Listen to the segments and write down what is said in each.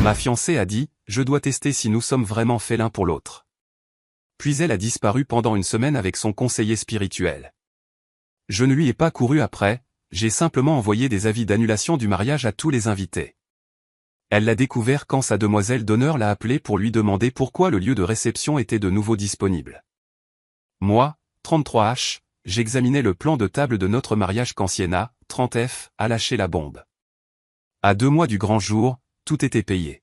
Ma fiancée a dit, je dois tester si nous sommes vraiment faits l'un pour l'autre. Puis elle a disparu pendant une semaine avec son conseiller spirituel. Je ne lui ai pas couru après, j'ai simplement envoyé des avis d'annulation du mariage à tous les invités. Elle l'a découvert quand sa demoiselle d'honneur l'a appelé pour lui demander pourquoi le lieu de réception était de nouveau disponible. Moi, 33H, j'examinais le plan de table de notre mariage quand Sienna, 30F, a lâché la bombe. À 2 mois du grand jour, tout était payé.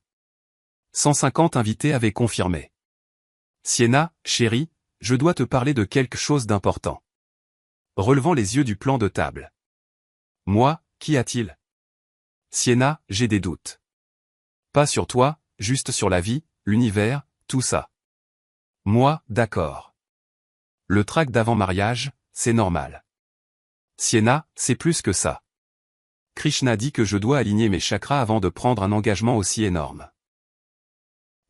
150 invités avaient confirmé. Sienna, chérie, je dois te parler de quelque chose d'important. Relevant les yeux du plan de table. Moi, qu'y a-t-il? Sienna, j'ai des doutes. Pas sur toi, juste sur la vie, l'univers, tout ça. Moi, d'accord. Le trac d'avant-mariage, c'est normal. Sienna, c'est plus que ça. Krishna dit que je dois aligner mes chakras avant de prendre un engagement aussi énorme.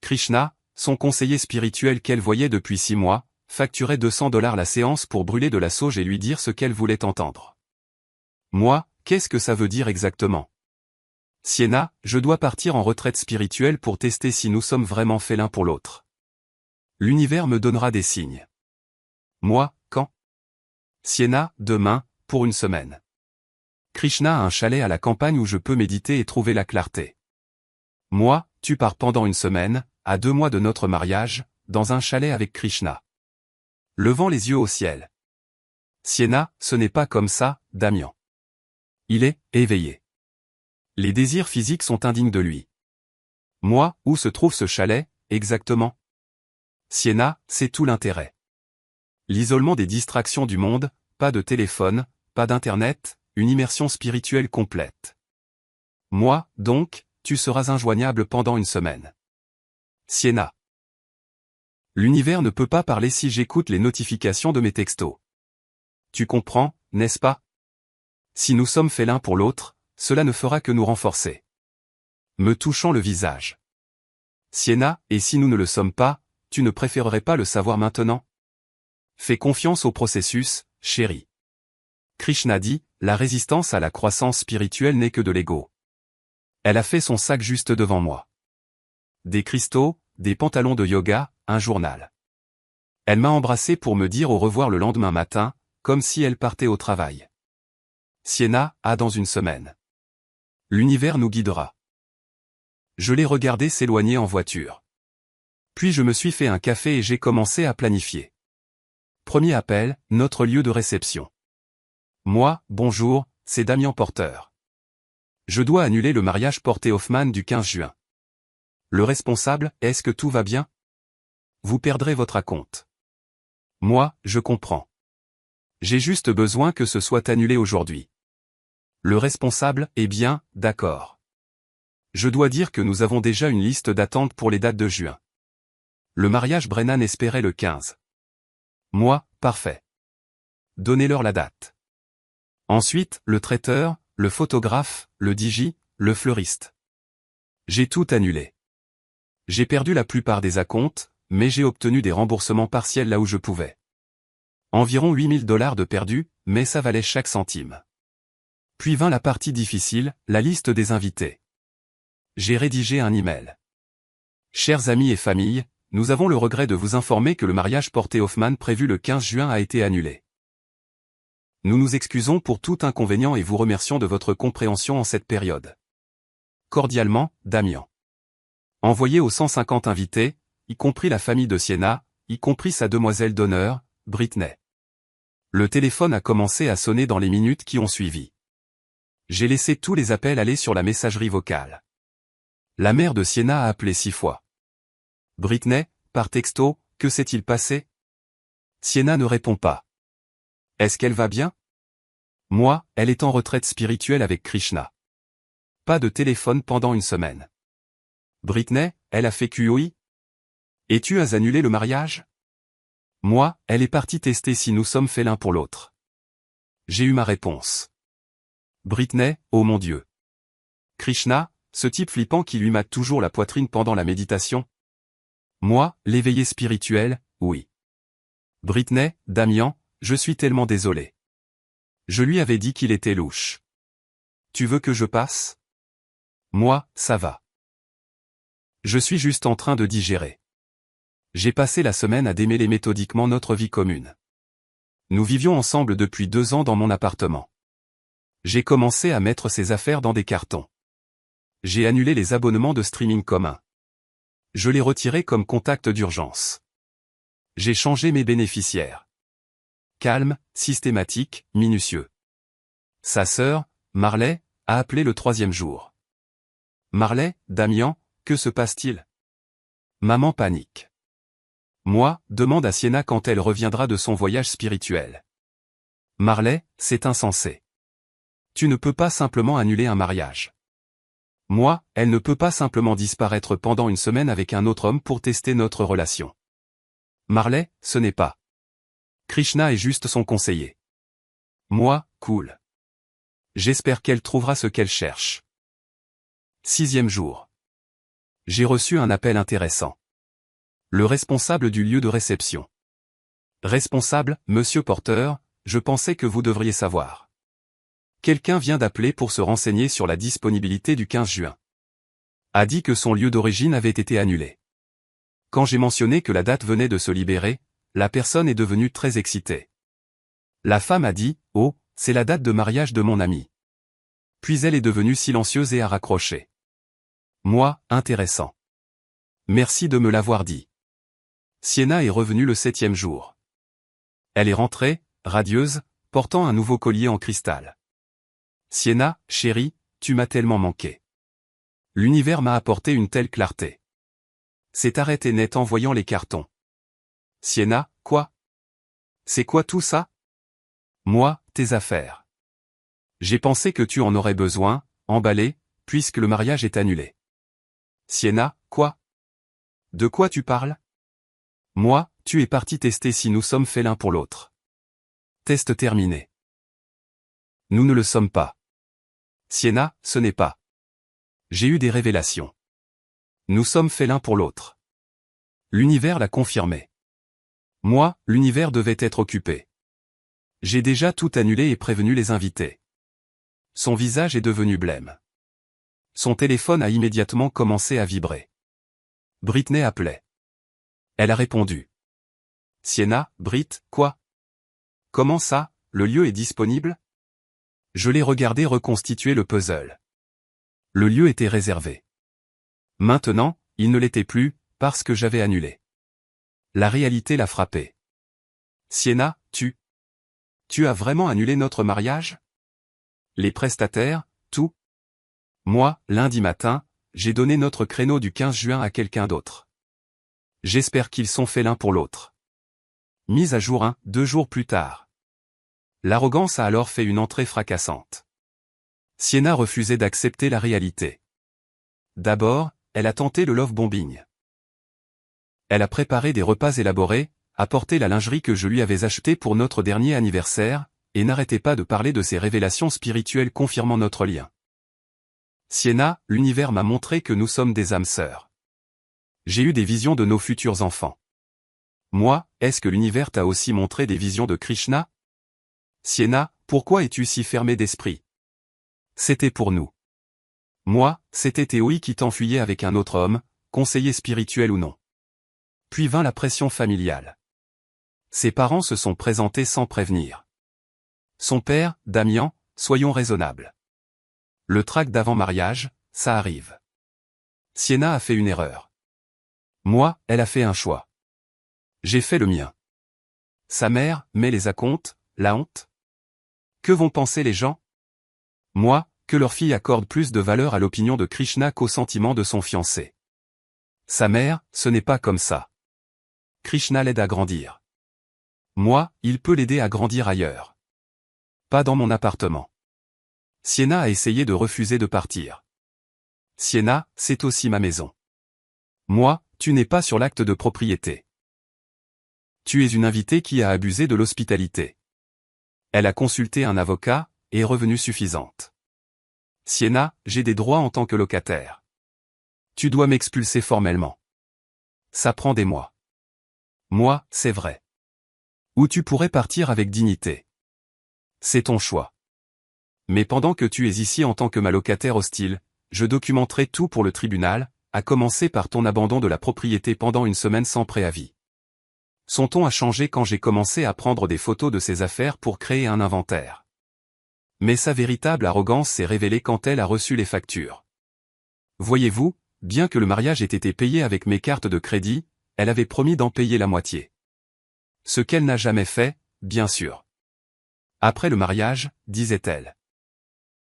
Krishna, son conseiller spirituel qu'elle voyait depuis 6 mois, facturait $200 la séance pour brûler de la sauge et lui dire ce qu'elle voulait entendre. Moi, qu'est-ce que ça veut dire exactement? Sienna, je dois partir en retraite spirituelle pour tester si nous sommes vraiment faits l'un pour l'autre. L'univers me donnera des signes. Moi, quand? Sienna, demain, pour une semaine. Krishna a un chalet à la campagne où je peux méditer et trouver la clarté. Moi, tu pars pendant une semaine, à 2 mois de notre mariage, dans un chalet avec Krishna. Levant les yeux au ciel. Sienna, ce n'est pas comme ça, Damian. Il est éveillé. Les désirs physiques sont indignes de lui. Moi, où se trouve ce chalet, exactement? Sienna, c'est tout l'intérêt. L'isolement des distractions du monde, pas de téléphone, pas d'internet, une immersion spirituelle complète. Moi, donc, tu seras injoignable pendant une semaine. Sienna. L'univers ne peut pas parler si j'écoute les notifications de mes textos. Tu comprends, n'est-ce pas? Si nous sommes faits l'un pour l'autre, cela ne fera que nous renforcer. Me touchant le visage. Sienna, et si nous ne le sommes pas, tu ne préférerais pas le savoir maintenant? Fais confiance au processus, chérie. Krishna dit, la résistance à la croissance spirituelle n'est que de l'ego. Elle a fait son sac juste devant moi. Des cristaux, des pantalons de yoga, un journal. Elle m'a embrassé pour me dire au revoir le lendemain matin, comme si elle partait au travail. Sienna, à dans une semaine. L'univers nous guidera. Je l'ai regardé s'éloigner en voiture. Puis je me suis fait un café et j'ai commencé à planifier. Premier appel, notre lieu de réception. Moi, bonjour, c'est Damien Porter. Je dois annuler le mariage Porter-Hoffman du 15 juin. Le responsable, est-ce que tout va bien? Vous perdrez votre acompte. Moi, je comprends. J'ai juste besoin que ce soit annulé aujourd'hui. Le responsable, eh bien, d'accord. Je dois dire que nous avons déjà une liste d'attente pour les dates de juin. Le mariage Brennan espérait le 15. Moi, parfait. Donnez-leur la date. Ensuite, le traiteur, le photographe, le DJ, le fleuriste. J'ai tout annulé. J'ai perdu la plupart des acomptes, mais j'ai obtenu des remboursements partiels là où je pouvais. Environ $8000 de perdus, mais ça valait chaque centime. Puis vint la partie difficile, la liste des invités. J'ai rédigé un email. Chers amis et familles, nous avons le regret de vous informer que le mariage Porter-Hoffman prévu le 15 juin a été annulé. Nous nous excusons pour tout inconvénient et vous remercions de votre compréhension en cette période. Cordialement, Damien. Envoyé aux 150 invités, y compris la famille de Sienna, y compris sa demoiselle d'honneur, Britney. Le téléphone a commencé à sonner dans les minutes qui ont suivi. J'ai laissé tous les appels aller sur la messagerie vocale. La mère de Sienna a appelé 6 fois. Britney, par texto, que s'est-il passé? Sienna ne répond pas. Est-ce qu'elle va bien? Moi, elle est en retraite spirituelle avec Krishna. Pas de téléphone pendant une semaine. Britney, elle a fait QOI? Et tu as annulé le mariage? Moi, elle est partie tester si nous sommes faits l'un pour l'autre. J'ai eu ma réponse. Britney, oh mon Dieu. Krishna, ce type flippant qui lui mate toujours la poitrine pendant la méditation? Moi, l'éveillé spirituel, oui. Britney, Damien, je suis tellement désolé. Je lui avais dit qu'il était louche. Tu veux que je passe? Moi, ça va. Je suis juste en train de digérer. J'ai passé la semaine à démêler méthodiquement notre vie commune. Nous vivions ensemble depuis 2 ans dans mon appartement. J'ai commencé à mettre ses affaires dans des cartons. J'ai annulé les abonnements de streaming communs. Je les retirés comme contact d'urgence. J'ai changé mes bénéficiaires. Calme, systématique, minutieux. Sa sœur, Marley, a appelé le 3e jour. Marley, Damian, que se passe-t-il? Maman panique. Moi, demande à Sienna quand elle reviendra de son voyage spirituel. Marley, c'est insensé. Tu ne peux pas simplement annuler un mariage. Moi, elle ne peut pas simplement disparaître pendant une semaine avec un autre homme pour tester notre relation. Marley, ce n'est pas. Krishna est juste son conseiller. Moi, cool. J'espère qu'elle trouvera ce qu'elle cherche. 6e jour. J'ai reçu un appel intéressant. Le responsable du lieu de réception. Responsable, monsieur Porter, je pensais que vous devriez savoir. Quelqu'un vient d'appeler pour se renseigner sur la disponibilité du 15 juin. A dit que son lieu d'origine avait été annulé. Quand j'ai mentionné que la date venait de se libérer, la personne est devenue très excitée. La femme a dit, « Oh, c'est la date de mariage de mon ami. » Puis elle est devenue silencieuse et a raccroché. Moi, intéressant. Merci de me l'avoir dit. Sienna est revenue le 7e jour. Elle est rentrée, radieuse, portant un nouveau collier en cristal. Sienna, chérie, tu m'as tellement manqué. L'univers m'a apporté une telle clarté. C'est arrêté net en voyant les cartons. Sienna, quoi? C'est quoi tout ça? Moi, tes affaires. J'ai pensé que tu en aurais besoin, emballé, puisque le mariage est annulé. Sienna, quoi? De quoi tu parles? Moi, tu es parti tester si nous sommes faits l'un pour l'autre. Test terminé. Nous ne le sommes pas. Sienna, ce n'est pas. J'ai eu des révélations. Nous sommes faits l'un pour l'autre. L'univers l'a confirmé. Moi, l'univers devait être occupé. J'ai déjà tout annulé et prévenu les invités. Son visage est devenu blême. Son téléphone a immédiatement commencé à vibrer. Britney appelait. Elle a répondu. Sienna, Brit, quoi? Comment ça, le lieu est disponible? Je l'ai regardé reconstituer le puzzle. Le lieu était réservé. Maintenant, il ne l'était plus, parce que j'avais annulé. La réalité l'a frappé. Sienna, tu as vraiment annulé notre mariage? Les prestataires, tout? Moi, lundi matin, j'ai donné notre créneau du 15 juin à quelqu'un d'autre. J'espère qu'ils sont faits l'un pour l'autre. Mise à jour 2 jours plus tard. L'arrogance a alors fait une entrée fracassante. Sienna refusait d'accepter la réalité. D'abord, elle a tenté le love bombing. Elle a préparé des repas élaborés, apporté la lingerie que je lui avais achetée pour notre dernier anniversaire, et n'arrêtait pas de parler de ses révélations spirituelles confirmant notre lien. Sienna, l'univers m'a montré que nous sommes des âmes sœurs. J'ai eu des visions de nos futurs enfants. Moi, est-ce que l'univers t'a aussi montré des visions de Krishna? Sienna, pourquoi es-tu si fermée d'esprit? C'était pour nous. Moi, c'était Théoï qui t'enfuyait avec un autre homme, conseiller spirituel ou non. Puis vint la pression familiale. Ses parents se sont présentés sans prévenir. Son père, Damian, soyons raisonnables. Le trac d'avant-mariage, ça arrive. Sienna a fait une erreur. Moi, elle a fait un choix. J'ai fait le mien. Sa mère, mais les acomptes, la honte? Que vont penser les gens? Moi, que leur fille accorde plus de valeur à l'opinion de Krishna qu'au sentiment de son fiancé. Sa mère, ce n'est pas comme ça. Krishna l'aide à grandir. Moi, il peut l'aider à grandir ailleurs. Pas dans mon appartement. Sienna a essayé de refuser de partir. Sienna, c'est aussi ma maison. Moi, tu n'es pas sur l'acte de propriété. Tu es une invitée qui a abusé de l'hospitalité. Elle a consulté un avocat, et est revenue suffisante. Sienna, j'ai des droits en tant que locataire. Tu dois m'expulser formellement. Ça prend des mois. Moi, c'est vrai. Ou tu pourrais partir avec dignité. C'est ton choix. Mais pendant que tu es ici en tant que ma locataire hostile, je documenterai tout pour le tribunal, à commencer par ton abandon de la propriété pendant une semaine sans préavis. Son ton a changé quand j'ai commencé à prendre des photos de ses affaires pour créer un inventaire. Mais sa véritable arrogance s'est révélée quand elle a reçu les factures. Voyez-vous, bien que le mariage ait été payé avec mes cartes de crédit, elle avait promis d'en payer la moitié. Ce qu'elle n'a jamais fait, bien sûr. Après le mariage, disait-elle.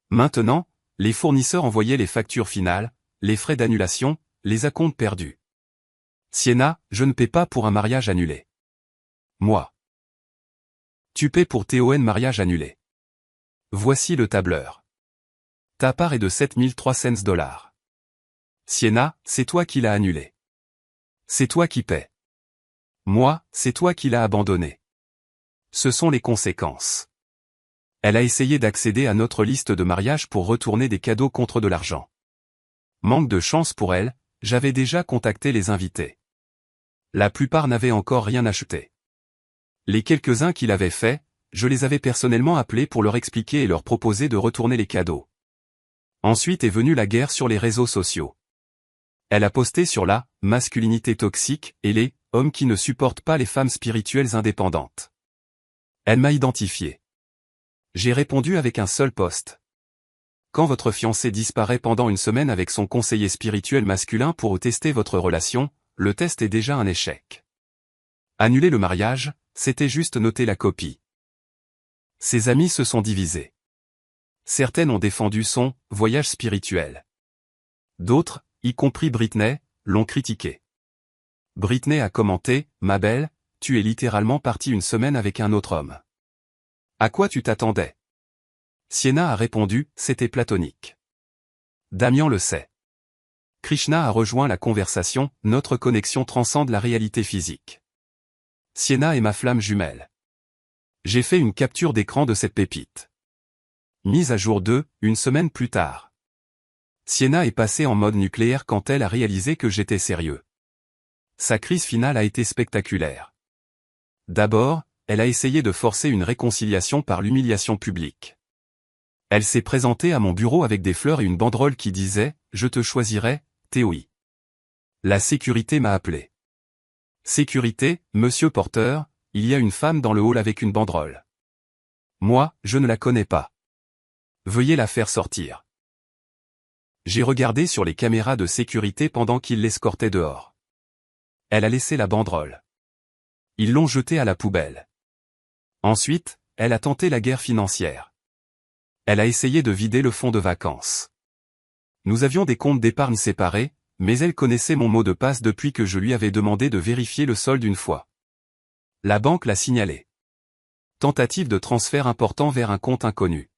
Maintenant, les fournisseurs envoyaient les factures finales, les frais d'annulation, les acomptes perdus. Sienna, je ne paie pas pour un mariage annulé. Moi. Tu paies pour TON mariage annulé. Voici le tableur. Ta part est de $7,300. Sienna, c'est toi qui l'as annulé. C'est toi qui paies. Moi, c'est toi qui l'as abandonné. Ce sont les conséquences. Elle a essayé d'accéder à notre liste de mariage pour retourner des cadeaux contre de l'argent. Manque de chance pour elle, j'avais déjà contacté les invités. La plupart n'avaient encore rien acheté. Les quelques-uns qui l'avaient fait, je les avais personnellement appelés pour leur expliquer et leur proposer de retourner les cadeaux. Ensuite est venue la guerre sur les réseaux sociaux. Elle a posté sur la masculinité toxique et les hommes qui ne supportent pas les femmes spirituelles indépendantes. Elle m'a identifié. J'ai répondu avec un seul post. Quand votre fiancé disparaît pendant une semaine avec son conseiller spirituel masculin pour tester votre relation, le test est déjà un échec. Annuler le mariage, c'était juste noter la copie. Ses amis se sont divisés. Certaines ont défendu son voyage spirituel. D'autres, y compris Britney, l'ont critiqué. Britney a commenté, « Ma belle, tu es littéralement partie une semaine avec un autre homme. À quoi tu t'attendais ?» Sienna a répondu, « C'était platonique. » Damien le sait. Krishna a rejoint la conversation, « Notre connexion transcende la réalité physique. » Sienna est ma flamme jumelle. J'ai fait une capture d'écran de cette pépite. Mise à jour 2, une semaine plus tard. Sienna est passée en mode nucléaire quand elle a réalisé que j'étais sérieux. Sa crise finale a été spectaculaire. D'abord, elle a essayé de forcer une réconciliation par l'humiliation publique. Elle s'est présentée à mon bureau avec des fleurs et une banderole qui disait « Je te choisirai, Théoï ». La sécurité m'a appelé. « Sécurité, monsieur Porter, il y a une femme dans le hall avec une banderole. Moi, je ne la connais pas. Veuillez la faire sortir. » J'ai regardé sur les caméras de sécurité pendant qu'ils l'escortaient dehors. Elle a laissé la banderole. Ils l'ont jetée à la poubelle. Ensuite, elle a tenté la guerre financière. Elle a essayé de vider le fonds de vacances. Nous avions des comptes d'épargne séparés, mais elle connaissait mon mot de passe depuis que je lui avais demandé de vérifier le solde une fois. La banque l'a signalé. Tentative de transfert important vers un compte inconnu.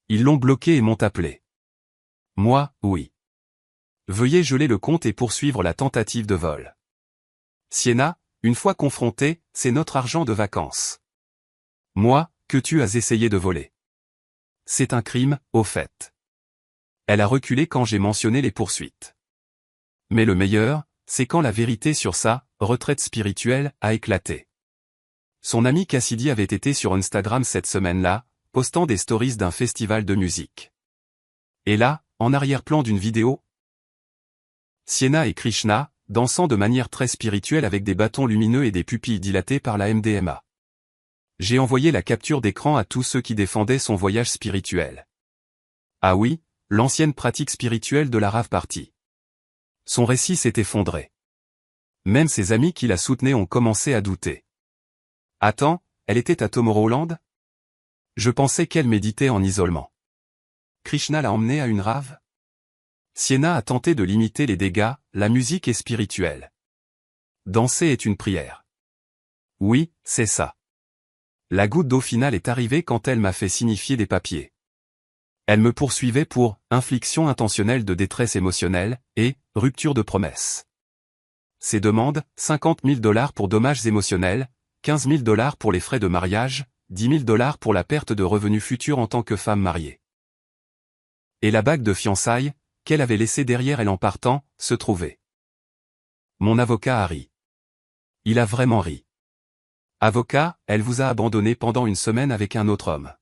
Ils l'ont bloqué et m'ont appelé. Moi, oui. Veuillez geler le compte et poursuivre la tentative de vol. Sienna, une fois confrontée, c'est notre argent de vacances. Moi, que tu as essayé de voler. C'est un crime, au fait. Elle a reculé quand j'ai mentionné les poursuites. Mais le meilleur, c'est quand la vérité sur sa retraite spirituelle a éclaté. Son ami Cassidy avait été sur Instagram cette semaine-là, postant des stories d'un festival de musique. Et là, en arrière-plan d'une vidéo, Sienna et Krishna, dansant de manière très spirituelle avec des bâtons lumineux et des pupilles dilatées par la MDMA. J'ai envoyé la capture d'écran à tous ceux qui défendaient son voyage spirituel. Ah oui, l'ancienne pratique spirituelle de la rave party. Son récit s'est effondré. Même ses amis qui la soutenaient ont commencé à douter. Attends, elle était à Tomorrowland ? Je pensais qu'elle méditait en isolement. Krishna l'a emmenée à une rave ? Sienna a tenté de limiter les dégâts, la musique est spirituelle. Danser est une prière. Oui, c'est ça. La goutte d'eau finale est arrivée quand elle m'a fait signifier des papiers. Elle me poursuivait pour infliction intentionnelle de détresse émotionnelle et rupture de promesse. Ses demandes, $50 000 pour dommages émotionnels, $15 000 pour les frais de mariage, $10 000 pour la perte de revenus futurs en tant que femme mariée. Et la bague de fiançailles, qu'elle avait laissée derrière elle en partant, se trouvait. Mon avocat a ri. Il a vraiment ri. Avocat, elle vous a abandonné pendant une semaine avec un autre homme.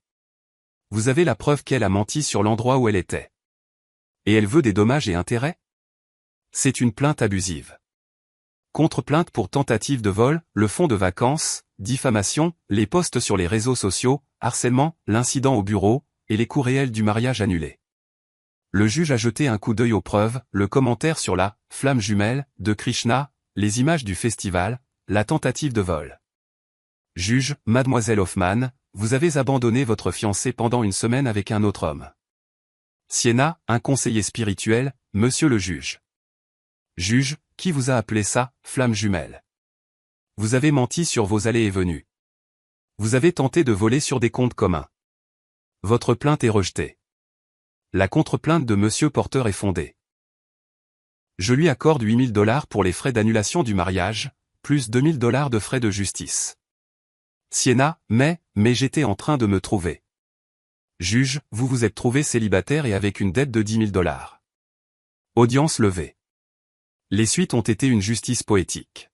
Vous avez la preuve qu'elle a menti sur l'endroit où elle était. Et elle veut des dommages et intérêts ? C'est une plainte abusive. Contre-plainte pour tentative de vol, le fonds de vacances, diffamation, les posts sur les réseaux sociaux, harcèlement, l'incident au bureau, et les coûts réels du mariage annulé. Le juge a jeté un coup d'œil aux preuves, le commentaire sur la « flamme jumelle » de Krishna, les images du festival, la tentative de vol. Juge, Mademoiselle Hoffman, vous avez abandonné votre fiancé pendant une semaine avec un autre homme. Sienna, un conseiller spirituel, monsieur le juge. Juge, qui vous a appelé ça, flamme jumelle? Vous avez menti sur vos allées et venues. Vous avez tenté de voler sur des comptes communs. Votre plainte est rejetée. La contre-plainte de monsieur Porter est fondée. Je lui accorde 8 000 $ pour les frais d'annulation du mariage, plus 2 000 $ de frais de justice. Sienna, mais j'étais en train de me trouver. Juge, vous vous êtes trouvé célibataire et avec une dette de 10 000 $. Audience levée. Les suites ont été une justice poétique.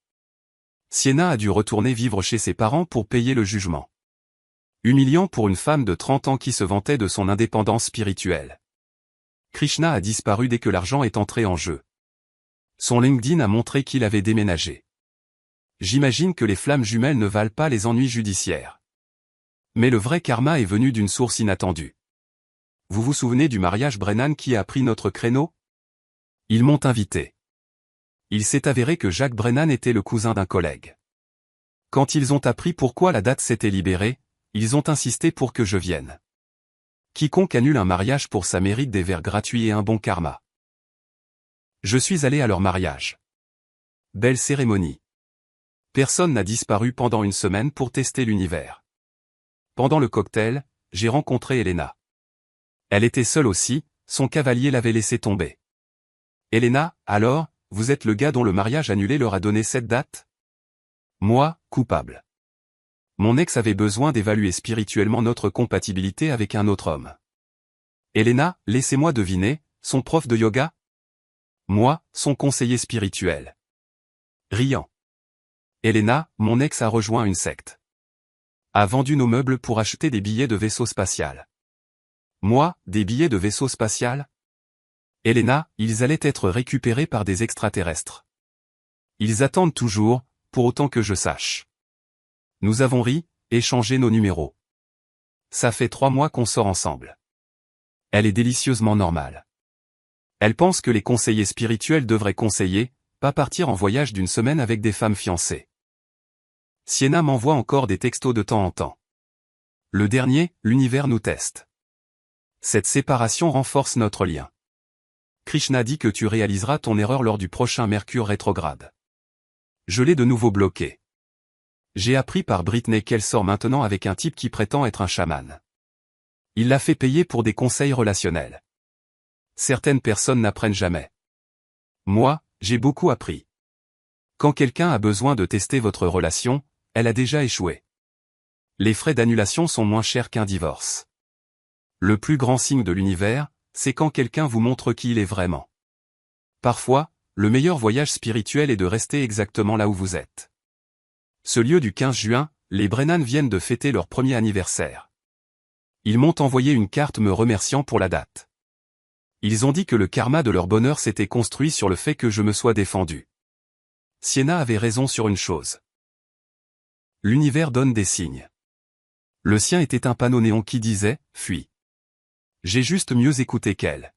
Sienna a dû retourner vivre chez ses parents pour payer le jugement. Humiliant pour une femme de 30 ans qui se vantait de son indépendance spirituelle. Krishna a disparu dès que l'argent est entré en jeu. Son LinkedIn a montré qu'il avait déménagé. J'imagine que les flammes jumelles ne valent pas les ennuis judiciaires. Mais le vrai karma est venu d'une source inattendue. Vous vous souvenez du mariage Brennan qui a pris notre créneau? Ils m'ont invité. Il s'est avéré que Jack Brennan était le cousin d'un collègue. Quand ils ont appris pourquoi la date s'était libérée, ils ont insisté pour que je vienne. Quiconque annule un mariage pour ça mérite des verres gratuits et un bon karma. Je suis allé à leur mariage. Belle cérémonie. Personne n'a disparu pendant une semaine pour tester l'univers. Pendant le cocktail, j'ai rencontré Elena. Elle était seule aussi, son cavalier l'avait laissé tomber. Elena, alors, vous êtes le gars dont le mariage annulé leur a donné cette date? Moi, coupable. Mon ex avait besoin d'évaluer spirituellement notre compatibilité avec un autre homme. Elena, laissez-moi deviner, son prof de yoga? Moi, son conseiller spirituel. Riant. Elena, mon ex a rejoint une secte. A vendu nos meubles pour acheter des billets de vaisseau spatial. Moi, des billets de vaisseau spatial? Elena, ils allaient être récupérés par des extraterrestres. Ils attendent toujours, pour autant que je sache. Nous avons ri, échangé nos numéros. Ça fait 3 mois qu'on sort ensemble. Elle est délicieusement normale. Elle pense que les conseillers spirituels devraient conseiller, pas partir en voyage d'une semaine avec des femmes fiancées. Sienna m'envoie encore des textos de temps en temps. Le dernier, l'univers nous teste. Cette séparation renforce notre lien. Krishna dit que tu réaliseras ton erreur lors du prochain Mercure rétrograde. Je l'ai de nouveau bloqué. J'ai appris par Britney qu'elle sort maintenant avec un type qui prétend être un chaman. Il l'a fait payer pour des conseils relationnels. Certaines personnes n'apprennent jamais. Moi, j'ai beaucoup appris. Quand quelqu'un a besoin de tester votre relation, elle a déjà échoué. Les frais d'annulation sont moins chers qu'un divorce. Le plus grand signe de l'univers, c'est quand quelqu'un vous montre qui il est vraiment. Parfois, le meilleur voyage spirituel est de rester exactement là où vous êtes. Ce lieu du 15 juin, les Brennan viennent de fêter leur premier anniversaire. Ils m'ont envoyé une carte me remerciant pour la date. Ils ont dit que le karma de leur bonheur s'était construit sur le fait que je me sois défendu. Sienna avait raison sur une chose. L'univers donne des signes. Le sien était un panneau néon qui disait « Fuis ». J'ai juste mieux écouté qu'elle.